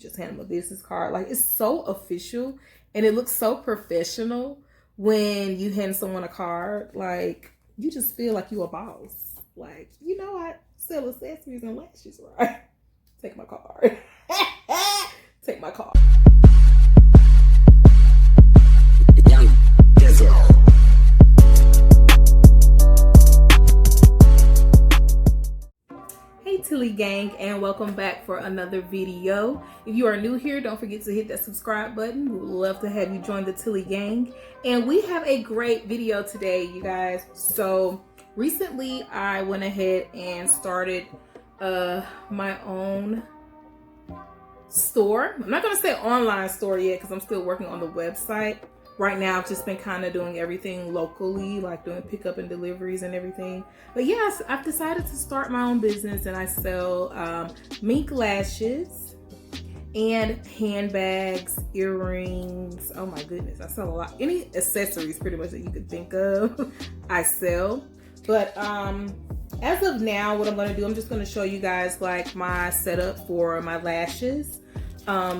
just hand them a business card. Like, it's so official and it looks so professional when you hand someone a card. Like, you just feel like you a boss. Like, you know, I sell accessories and lashes, right? Take my card. Take my card. Hey TillyGang, and welcome back for another video. If you are new here, don't forget to hit that subscribe button. We would love to have you join the TillyGang. And we have a great video today, you guys. So recently I went ahead and started my own store. I'm not gonna say online store yet because I'm still working on the website. Right now, I've just been kind of doing everything locally, like doing pickup and deliveries and everything. But yes, I've decided to start my own business, and I sell mink lashes and handbags, earrings. Oh my goodness, I sell a lot. Any accessories pretty much that you could think of, I sell. But as of now, what I'm gonna do, I'm just gonna show you guys like my setup for my lashes.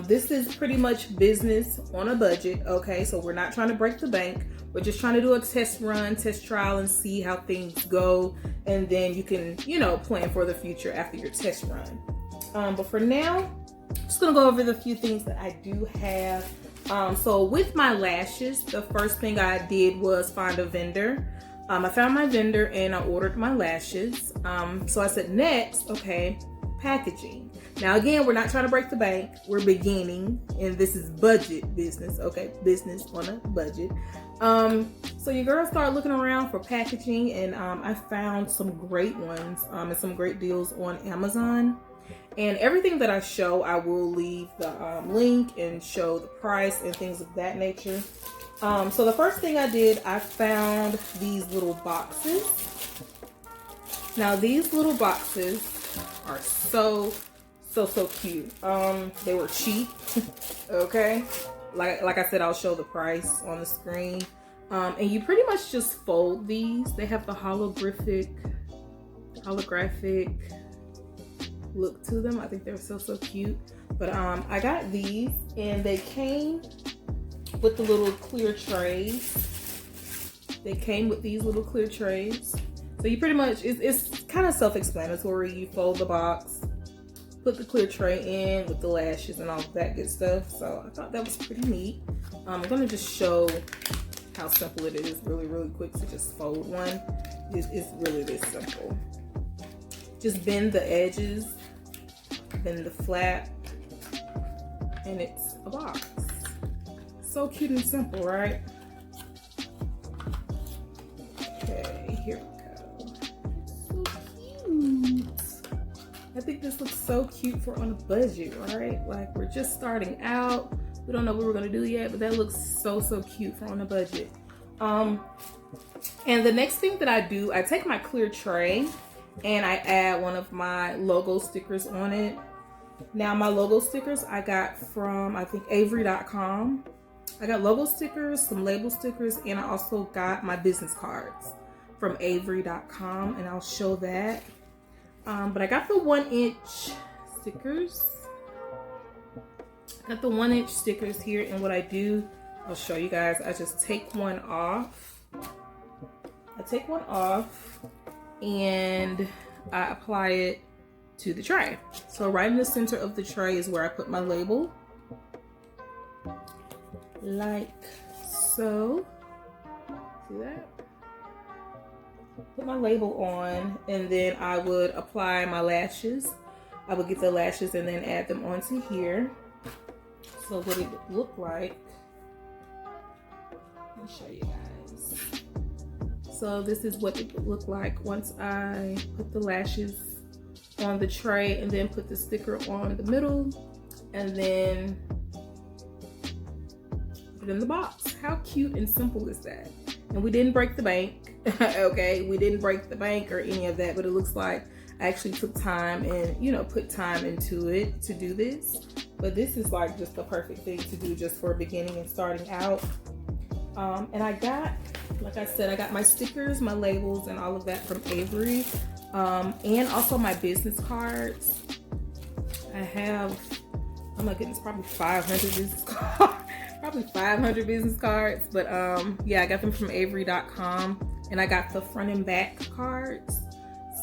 This is pretty much business on a budget, okay? So we're not trying to break the bank. We're just trying to do a test run, test trial, and see how things go. And then you can, you know, plan for the future after your test run. But for now, I'm just gonna go over the few things that I do have. So with my lashes, the first thing I did was find a vendor. I found my vendor and I ordered my lashes. So I said next, okay, packaging. Now again, we're not trying to break the bank. We're beginning, and this is budget business, okay? Business on a budget. So your girl started looking around for packaging, and I found some great ones and some great deals on Amazon. And everything that I show, I will leave the link and show the price and things of that nature. So the first thing I did, I found these little boxes. Now these little boxes are so cute. They were cheap. Okay, like I said, I'll show the price on the screen. And you pretty much just fold these. They have the holographic look to them. I think they're so cute. But I got these, and they came with the little clear trays. They came with these little clear trays. So you pretty much, it's kind of self-explanatory. You fold the box, put the clear tray in with the lashes and all that good stuff. So I thought that was pretty neat. I'm gonna just show how simple it is really quick to just fold one. It's really this simple. Just bend the edges, bend the flap, and it's a box. So cute and simple, right? Okay, here we go. So cute. I think this looks so cute for on a budget, right? Like, we're just starting out. We don't know what we're gonna do yet, but that looks so cute for on a budget. And the next thing that I do, I take my clear tray and I add one of my logo stickers on it. Now my logo stickers I got from, I think, Avery.com. I got logo stickers, some label stickers, and I also got my business cards from Avery.com, and I'll show that. But I got the 1-inch stickers. I got the 1-inch stickers here, and what I do, I'll show you guys. I just take one off. I take one off, and I apply it to the tray. So right in the center of the tray is where I put my label. Like so. See that? Put my label on, and then I would apply my lashes. I would get the lashes and then add them onto here. So what it would look like, let me show you guys. So this is what it would look like once I put the lashes on the tray and then put the sticker on the middle and then put it in the box. How cute and simple is that? And we didn't break the bank. Okay, we didn't break the bank or any of that, but it looks like I actually took time and, you know, put time into it to do this. But this is like just the perfect thing to do just for beginning and starting out. And I got, like I said, I got my stickers, my labels, and all of that from Avery. And also my business cards. I have oh my goodness, probably 500 business cards. Probably 500 business cards. But yeah, I got them from Avery.com, and I got the front and back cards.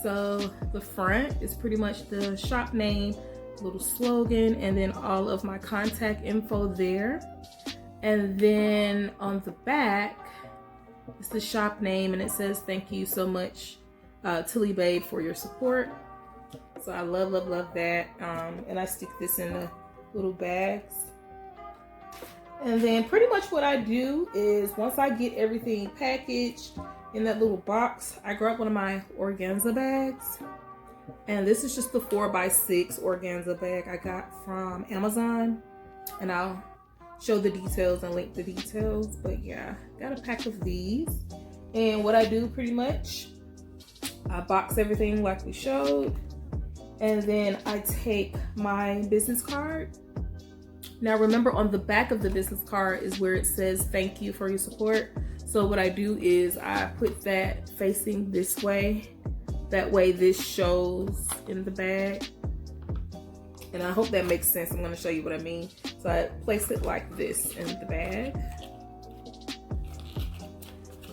So the front is pretty much the shop name, little slogan, and then all of my contact info there. And then on the back, it's the shop name, and it says thank you so much, Tilly Babe, for your support. So I love that. And I stick this in the little bags. And then pretty much what I do is once I get everything packaged in that little box, I grab one of my organza bags. And this is just the 4x6 organza bag I got from Amazon. And I'll show the details and link the details. But yeah, got a pack of these. And what I do pretty much, I box everything like we showed. And then I take my business card. Now remember, on the back of the business card is where it says thank you for your support. So what I do is I put that facing this way. That way this shows in the bag. And I hope that makes sense. I'm going to show you what I mean. So I place it like this in the bag.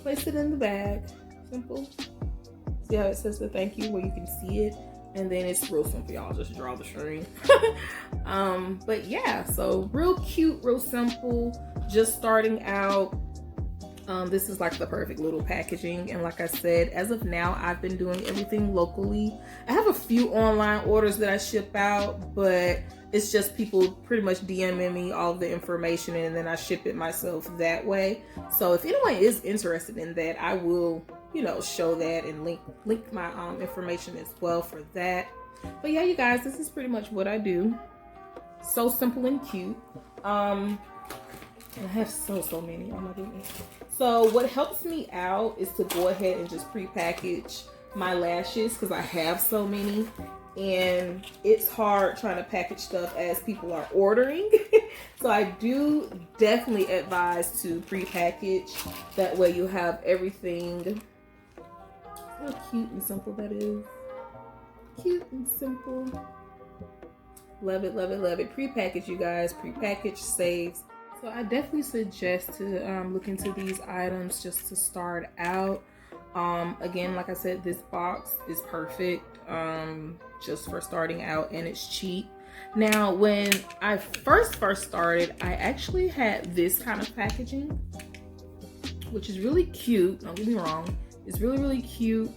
Place it in the bag. Simple. See how it says the thank you where you can see it? And then it's real simple, y'all. Just draw the string. But yeah, so real cute, real simple. Just starting out. This is like the perfect little packaging. And like I said, as of now, I've been doing everything locally. I have a few online orders that I ship out, but it's just people pretty much DMing me all of the information, and then I ship it myself that way. So if anyone is interested in that, I will, you know, show that and link my information as well for that. But yeah, you guys, this is pretty much what I do. So simple and cute. I have so many. Oh my goodness. So what helps me out is to go ahead and just pre-package my lashes, because I have so many, and it's hard trying to package stuff as people are ordering. So I do definitely advise to pre-package. That way you have everything. How cute and simple that is. Cute and simple. Love it, love it, love it. Pre-package, you guys. Pre-package saves. So I definitely suggest to look into these items just to start out. Again, like I said, this box is perfect just for starting out, and it's cheap. Now, when I first started, I actually had this kind of packaging, which is really cute. Don't get me wrong. It's really cute.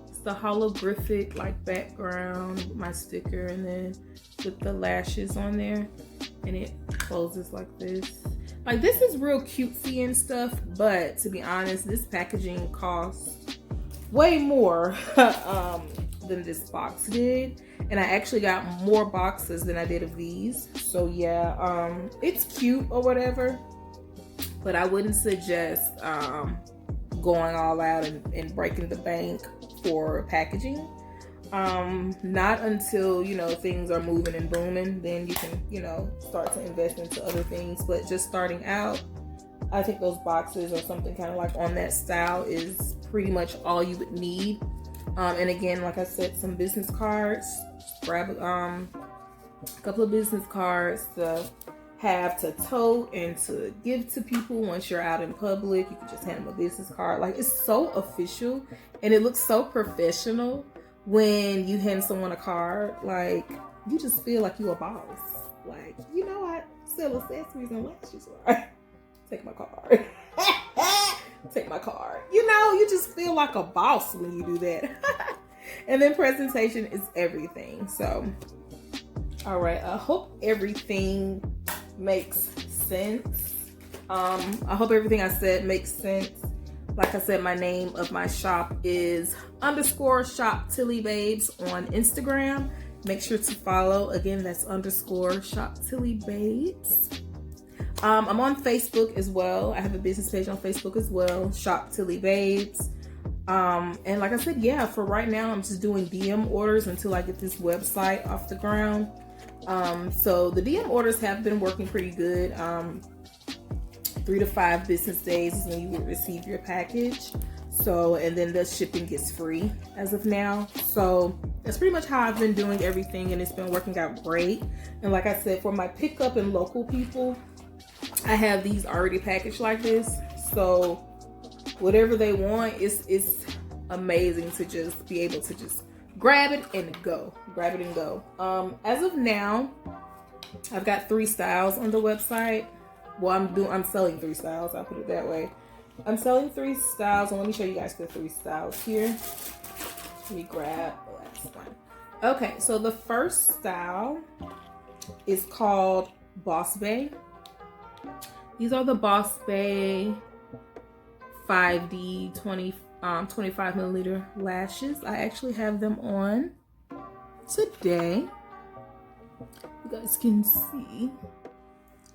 It's the holographic like background with my sticker, and then with the lashes on there, and it closes like this. Like, this is real cutesy and stuff, but to be honest, this packaging costs way more than this box did. And I actually got more boxes than I did of these. So yeah, it's cute or whatever, but I wouldn't suggest going all out and breaking the bank for packaging. Not until, you know, things are moving and booming, then you can, you know, start to invest into other things. But just starting out, I think those boxes or something kind of like on that style is pretty much all you would need. And again, like I said, some business cards. Grab a couple of business cards to have to tote and to give to people once you're out in public. You can just hand them a business card. Like, it's so official and it looks so professional when you hand someone a card. Like, you just feel like you're a boss. Like, you know, I sell accessories and lashes, right? Take my card. Take my card. You know, you just feel like a boss when you do that. And then presentation is everything. So, all right. I hope everything makes sense. I hope everything I said makes sense. Like I said, my name of my shop is _shop Tilly Babes on Instagram. Make sure to follow. Again, that's _shop Tilly Babes. I'm on Facebook as well. I have a business page on Facebook as well, Shop Tilly Babes. And like I said, yeah, for right now, I'm just doing DM orders until I get this website off the ground. So the DM orders have been working pretty good. 3 to 5 business days is when you will receive your package. So, and then the shipping gets free as of now. So that's pretty much how I've been doing everything, and it's been working out great. And like I said, for my pickup and local people, I have these already packaged like this. So whatever they want, it's amazing to just be able to just grab it and go. Grab it and go. As of now, I've got 3 styles on the website. Well, I'm selling 3 styles, I'll put it that way. I'm selling 3 styles, and let me show you guys the 3 styles here. Let me grab the last one. Okay, so the first style is called Boss Bae. These are the Boss Bae 5D 25 milliliter lashes. I actually have them on today. You guys can see.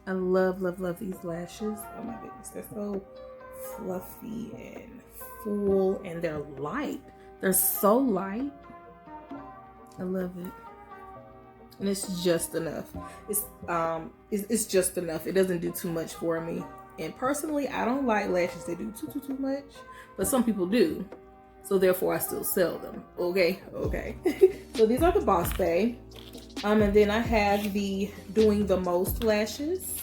I love, love, love these lashes. Oh my goodness, they're so fluffy and full, and they're light. They're so light. I love it. And it's just enough. It's just enough. It doesn't do too much for me. And personally, I don't like lashes that do too much, but some people do. So therefore, I still sell them. Okay, okay. So these are the Boss Bae. And then I have the Doing the Most lashes.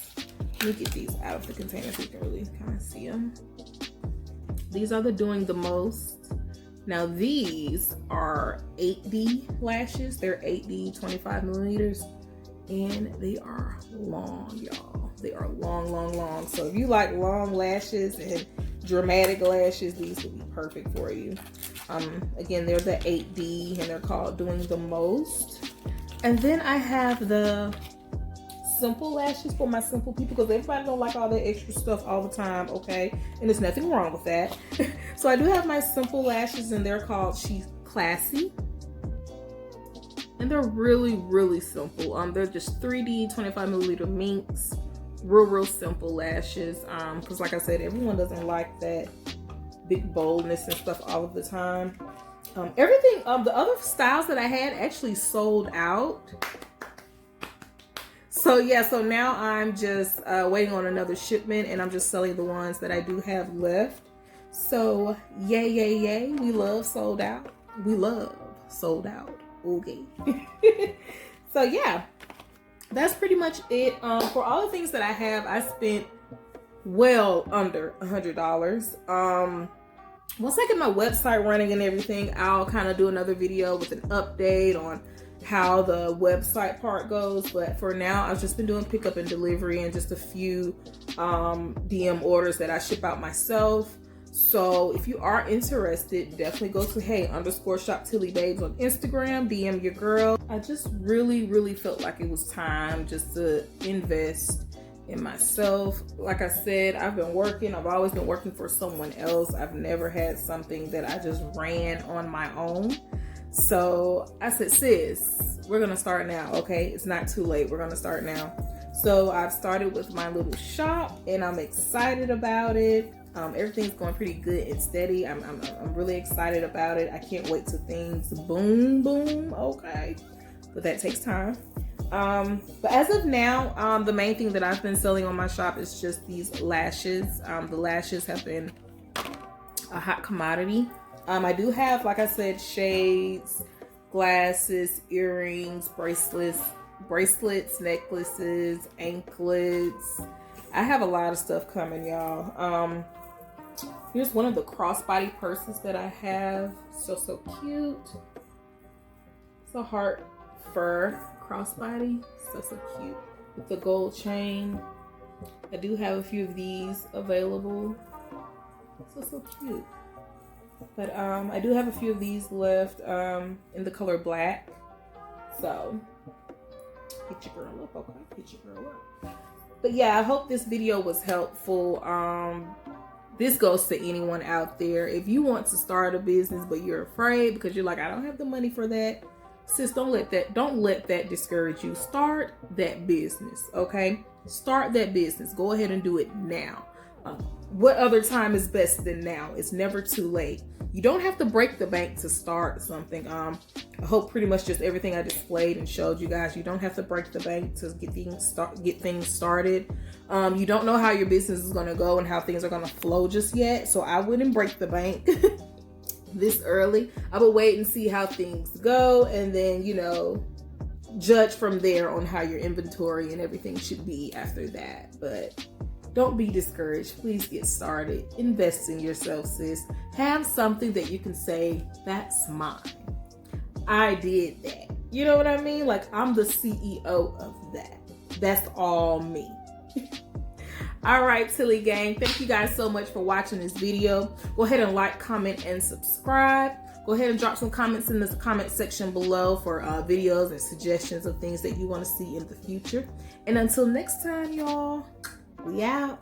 Let me get these out of the container so you can really kind of see them. These are the Doing the Most. Now these are 8D lashes. They're 8D 25 millimeters, and they are long, y'all. They are long, long, long. So if you like long lashes and dramatic lashes, these would be perfect for you. Again, they're the 8D, and they're called Doing the Most. And then I have the simple lashes for my simple people, because everybody don't like all that extra stuff all the time, okay? And there's nothing wrong with that. So I do have my simple lashes, and they're called She's Classy. And they're really, really simple. They're just 3D 25 milliliter minks. Real simple lashes. Because like I said, everyone doesn't like that big boldness and stuff all of the time. Everything, the other styles that I had actually sold out. So yeah, so now I'm just waiting on another shipment, and I'm just selling the ones that I do have left. So yay, yay, yay. We love sold out. We love sold out. Okay. So yeah, that's pretty much it. For all the things that I have, I spent well under $100. Once I get my website running and everything, I'll kind of do another video with an update on how the website part goes. But for now, I've just been doing pickup and delivery, and just a few DM orders that I ship out myself. So if you are interested, definitely go to hey_shop_TillyBabes on Instagram, DM your girl. I just really felt like it was time just to invest in myself. Like I said, I've always been working for someone else. I've never had something that I just ran on my own. So I said, sis, we're gonna start now, okay? It's not too late. We're gonna start now. So I've started with my little shop, and I'm excited about it. Everything's going pretty good and steady. I'm really excited about it. I can't wait till things boom, okay? But that takes time. But as of now, the main thing that I've been selling on my shop is just these lashes. The lashes have been a hot commodity. I do have, like I said, shades, glasses, earrings, bracelets, necklaces, anklets. I have a lot of stuff coming, y'all. Here's one of the crossbody purses that I have. So cute. It's a heart fur crossbody. So cute. With the gold chain. I do have a few of these available. So cute. But I do have a few of these left in the color black. So hit your girl up, okay? Hit your girl up. But yeah, I hope this video was helpful. This goes to anyone out there. If you want to start a business but you're afraid because you're like, I don't have the money for that, sis, don't let that discourage you. Start that business, okay? Start that business. Go ahead and do it now. What other time is best than now? It's never too late. You don't have to break the bank to start something. I hope pretty much just everything I displayed and showed you guys. You don't have to break the bank to get things started. You don't know how your business is going to go and how things are going to flow just yet. So I wouldn't break the bank. this early. I will wait and see how things go, and then, you know, judge from there on how your inventory and everything should be after that. But don't be discouraged. Please get started. Invest in yourself, sis. Have something that you can say, that's mine. I did that. You know what I mean? Like, I'm the CEO of that. That's all me. All right, Tilly Gang. Thank you guys so much for watching this video. Go ahead and like, comment, and subscribe. Go ahead and drop some comments in the comment section below for videos and suggestions of things that you want to see in the future. And until next time, y'all, we out.